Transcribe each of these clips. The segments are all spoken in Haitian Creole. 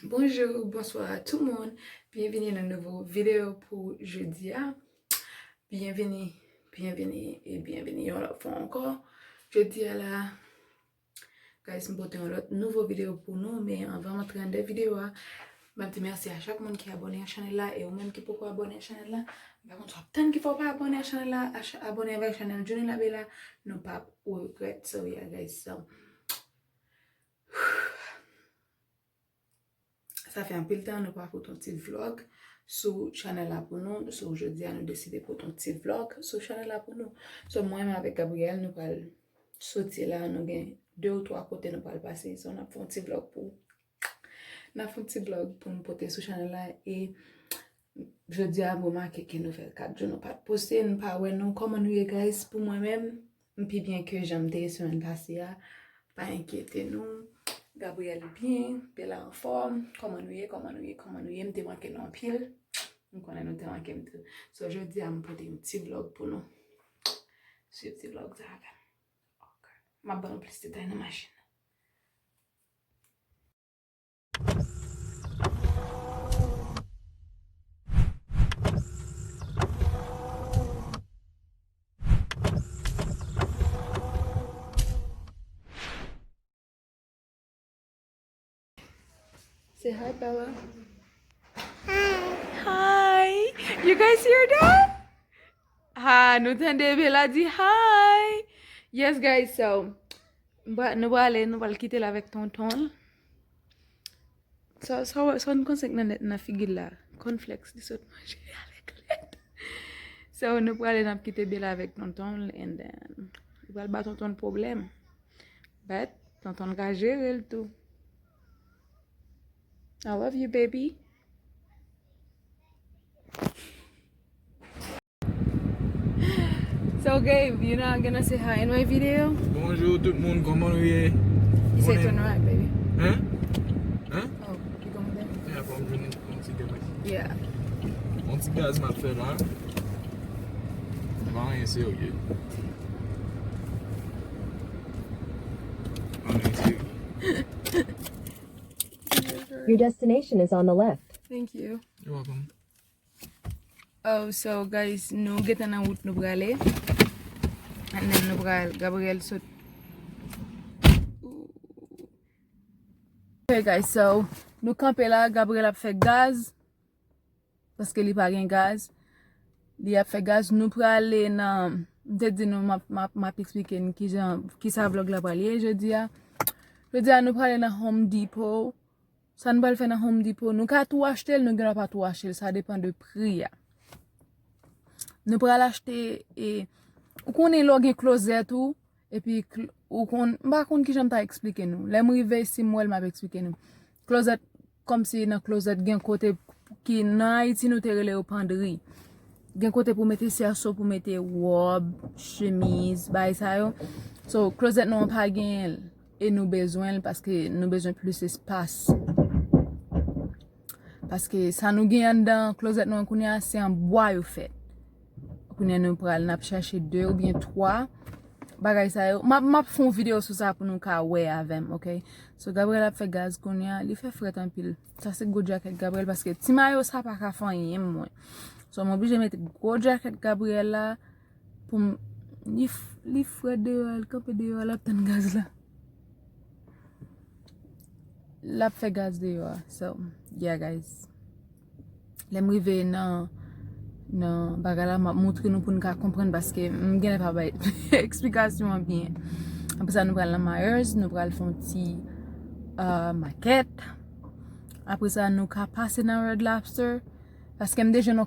Bonjour, bonsoir à tout le monde. Bienvenue dans une nouvelle vidéo pour jeudi. Bienvenue, bienvenue et bienvenue une autre fois encore. Jeudi là, guys, je vais une nouvelle vidéo pour nous, mais avant de rentrer dans la vidéo, je dis merci à chaque monde qui est abonné à la chaîne là et ou même qui peut pas abonner à la chaîne là. Par contre, tant qu'il faut pas abonner à la chaîne là, abonner à la chaîne Johnny Labella, non pas regret. So yeah, guys, so. Ça fait un peu de temps, nous pas fait un petit vlog sur le channel là pour nous. So, aujourd'hui, nous décidé pour un petit vlog sur le channel là pour nous. So, moi-même avec Gabriel, nous allons sortir là, nous avons 2 ou 3 côtés nous allons passer. So, on a fait un petit vlog pour nous porter sur le channel là. Et jeudi, à remarquer que nous faisons 4 jours, nous pas poster, nous pas ouais, nous, comment nous y guys, pour moi-même. Puis bien que j'aime des semaines passées, pas inquiétez nous. Gabriel bien, Bella en forme, comment nous y, m'te manqué non pile. Nous connaissons nous te manqué m'te. So jeudi à me porter un petit vlog pour nous. C'est un petit vlog ça. OK. Ma bonne plus de dans la machine. Say hi, Bella. Hi. You guys hear that? Ah, nous tendez Bella dit hi. Yes, guys, so nous allons quitter là avec tonton. So nous conseille na figure là, cornflakes, dis autres manger avec l'aide. So nous allons quitter Bella avec tonton and then il va battre tonton problème. But tonton va gérer le tout. I love you, baby. So, Gabe, you're not gonna say hi in my video? Bonjour tout le monde, comment vous allez? You say turn around, baby. Hein? Hein? Oh, you going there? Yeah, pour me donner un petit gaz. Yeah. Un petit gaz m'a fait là. Va rien sérieux. Va rien sérieux. Your destination is on the left. Thank you. You're welcome. Oh, so guys, nous getting en route nous aller. And then nous Gabriel so. Okay guys, so nous camper là, Gabriel a fait gaz parce que il pas gain gaz. Il a fait gaz, nous pour aller dans dit nous m'a expliquer qui ça vlog là pour aller jeudi a. Jeudi a nous pour aller dans Home Depot. Ça nous va le faire dans Home Depot. Nous ka tout acheter, nous ne pas tout acheter, ça dépend de prix. Nous pourrons l'acheter et ou qu'on est logé closet tout et puis ou qu'on pas qu'on qui j'aime t'a expliquer nous. Les m'rivé ici moi elle m'a expliqué nous. Closet comme si dans closet gen côté qui dans Haïti nous te relé au penderie. Gen côté pour mettre cerceau pour mettre robe, chemise, bay ça yo. So closet non pas gen et nous besoin parce que nous besoin plus espace. Parce que ça nous gagne dans closet non qu'on c'est en bois yo fait. Kounya nous pral n'a chercher 2 ou bien 3 bagay ça yo m'a font vidéo sur ça pour nous ka ouais avec OK. So Gabriel a fait gaz kounya, il fait fret en pile. Ça c'est gros jacket Gabriel parce que ti mayo ça pas ka faire moi. So moi obligé mettre gros jacket Gabriel là pour li fret dehors, camper dehors la tan gaz là. La fait gaz dehors. So yeah guys. L'aime river non bagala m'a montré nous pour nous comprendre parce que m'gène pas ba explication bien. Après ça nous pral la Myers, nous pral faire un petit maquette. Après ça nous ka passer dans Red Lobster parce que m'déjeuner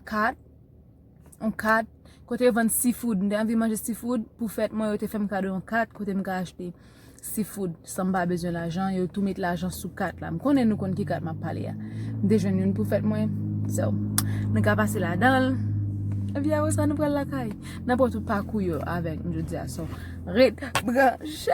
on 4 côté vendre seafood, m'dé envie manger seafood pour fête moi yo te fait m'cadeau en 4 côté m'ka acheter seafood sans pas besoin l'argent, yo tout mettre l'argent sous 4 là. M'konne nous konn qui 4 m'a parler. M'déjeuner une pour fête moi. So, nous ka passer là-dedans. Via où ça nous prend la caille. N'importe pas couille avec, je dis à ça. Red branché.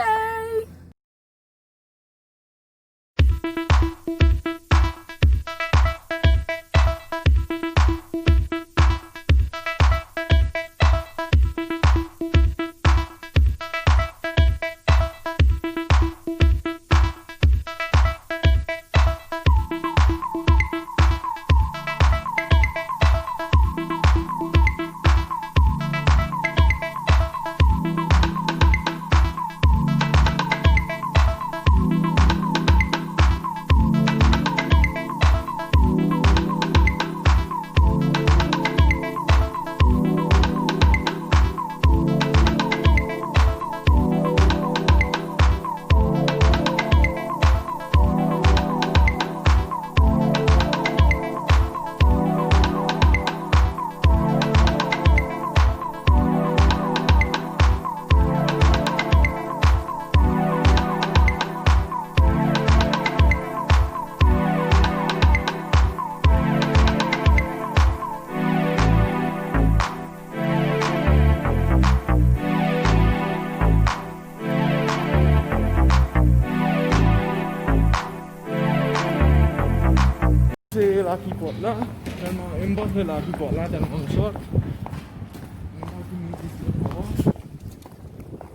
C'est la qui porte là. Tellement, une bosse de la qui porte là, tellement short.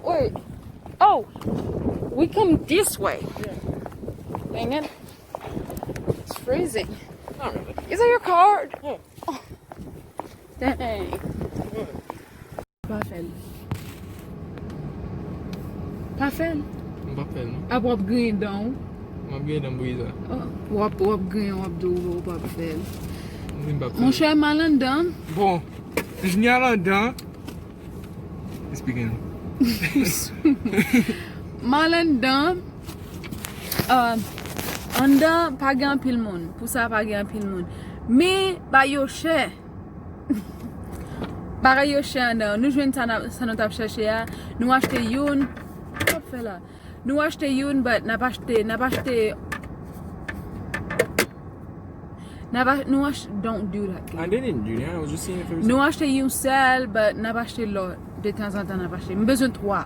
Wait. Oh, we come this way. Dang it. It's freezing. Not really. Is that your card? Yeah. Oh. Dang. Parfait. Parfait. Parfait, non? A wap green down. Ma bien dans brise. Wap green, wap do, wap parfait. Mon Mon cher Malan down. bon, je n'y allais dedans. Speaking. Malan down. Anda pa gen pil moun. Pou sa pa gen pil moun. Me ba yo chè. Bara yo chè anda. Nou jwen sa nou tap chèche ya. Nou achete youn. Kop fè la? Nou achete youn, but nou achete don't do that. I didn't do that. I was just seeing if it was. Nou achete youn sel, but nou achete lot. De temps en temps nou achete. M bezon 3.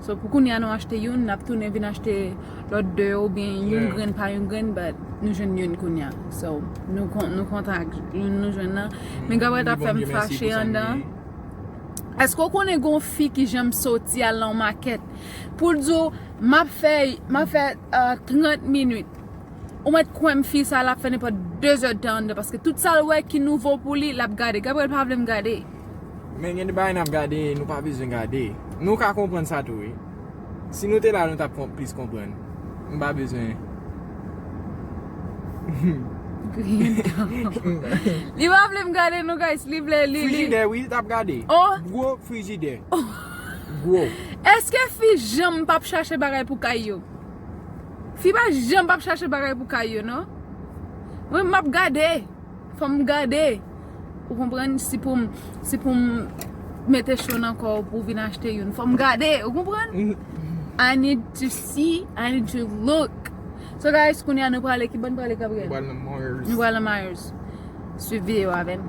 So pou koun ya nou achete youn, nou tourne vin achete lot 2 ou bien youn gren pa youn gren, but nou jwen youn koun ya. So nou kontak youn nou jwen nan. Men gabwe tap fèm fache yon dan. Esko konen gon fi ki jem soti al nan market? Pou dzo, map fè 30 minutes. Ou met kwen fi sa la fè ne pa 2 heures tan de, paske tout sal wè ki nouvo pou li, lap gade. Gabriel pa vle m gade. Men gen di bay nap gade, nou pa bezwen gade. Nou ka kompren sa tou e. Si nou te la nou tap plis kompren. Nou pa bezwen. Green down. Li pa vle m gade nou guys, li vle li. Frigidaire, oui, tap gade. Oh. Gwo frigidaire. Gwo. Eske fi jam pap chache bagay pou kayo? Fi ba jam pap chache bagay pou kayo, no? Mwen map gade. Fom gade. Ou kompren si pou mette chon ankor pou vin achete yon. Fom gade, ou kompren? I need to see, I need to look. So guys, koun ya nou prale ki bon prale Gabriel. Wala Myers. Nou wala Myers. Suiv video avem.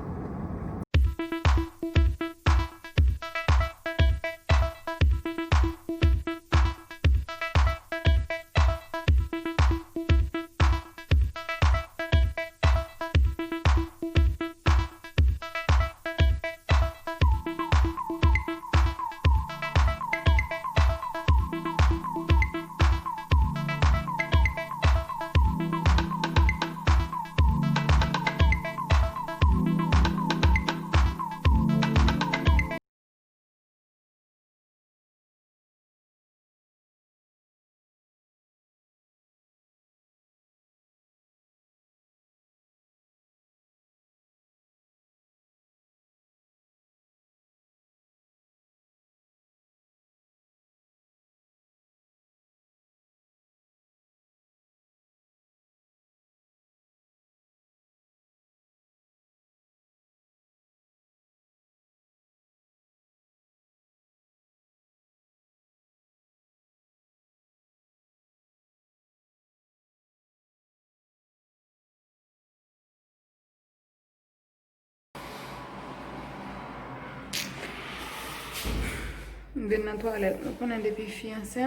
Vin nan toalet, nou konen depi fiyanse.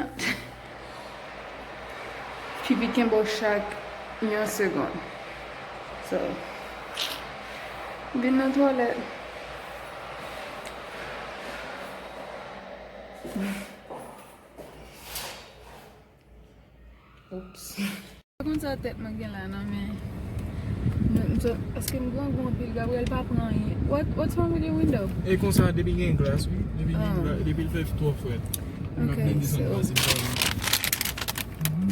Pipi ken bo chak 1 seconde. So, vin nan toalet. Oops. Kon sa tet man gen la nan men. Aske m gwan pil Gabriel pa pran yi. What's wrong with your window? E kon sa debi gen glas, oui. Debi l fè fto fwet. Okay, so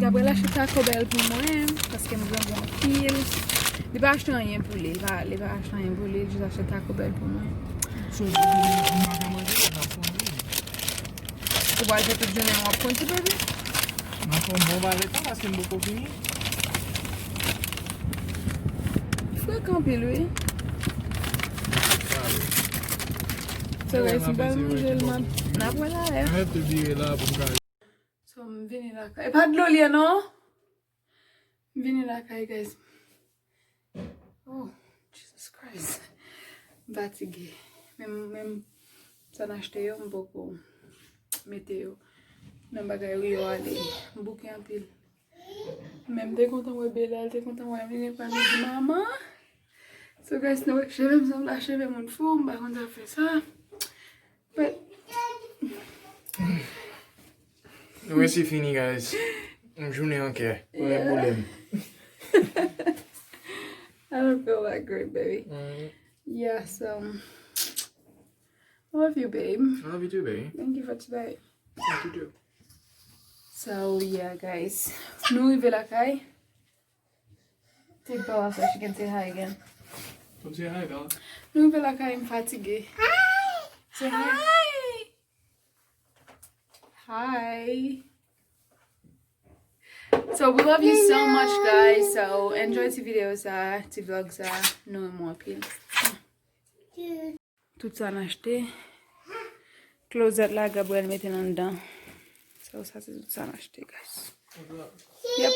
Gabriel achete Taco Bell pou mwen, paske m gwan pil. Li pa achete anyen pou li, li pa achete anyen pou li, jis achete Taco Bell pou mwen. So, m a manje, m a fon li. Ou waje tout jounen wap konti bebe? M a fon bon valet an, paske m boko fini. Fwe kampi lwe. So guys, m bal manje l map. Nap wala e. M hep te vire la pou m ka. So m vini la kay. E pa dlo li no? M vini la kay guys. Oh, Jesus Christ. Batige. Mem san achete yo m boko mete yo. Nan bagay yo ale. M bouke an pil. Même t'es content ouais Bella, t'es content ouais venir par mes maman. So guys, no, je vais me sembler achever mon four, bah on a fait ça. But Ouais, c'est fini, guys. Une journée encore. Pour les problèmes. I don't feel that great, baby. Yeah, so I love you, babe. I love you too, baby. Thank you for today. Thank you too. So yeah, guys, nous arrivons la caille. Take Bella so she can say hi again. Come say hi, Bella. Nous arrivons la caille, I'm fatiguée. Say hi. Hi. So we love you so much, guys. So enjoy the videos, the vlogs, nous et moi pile. Tout ça on a acheté. Closet là, Gabriel mettait dedans. So ça c'est tout ça on a acheté, guys. Yep.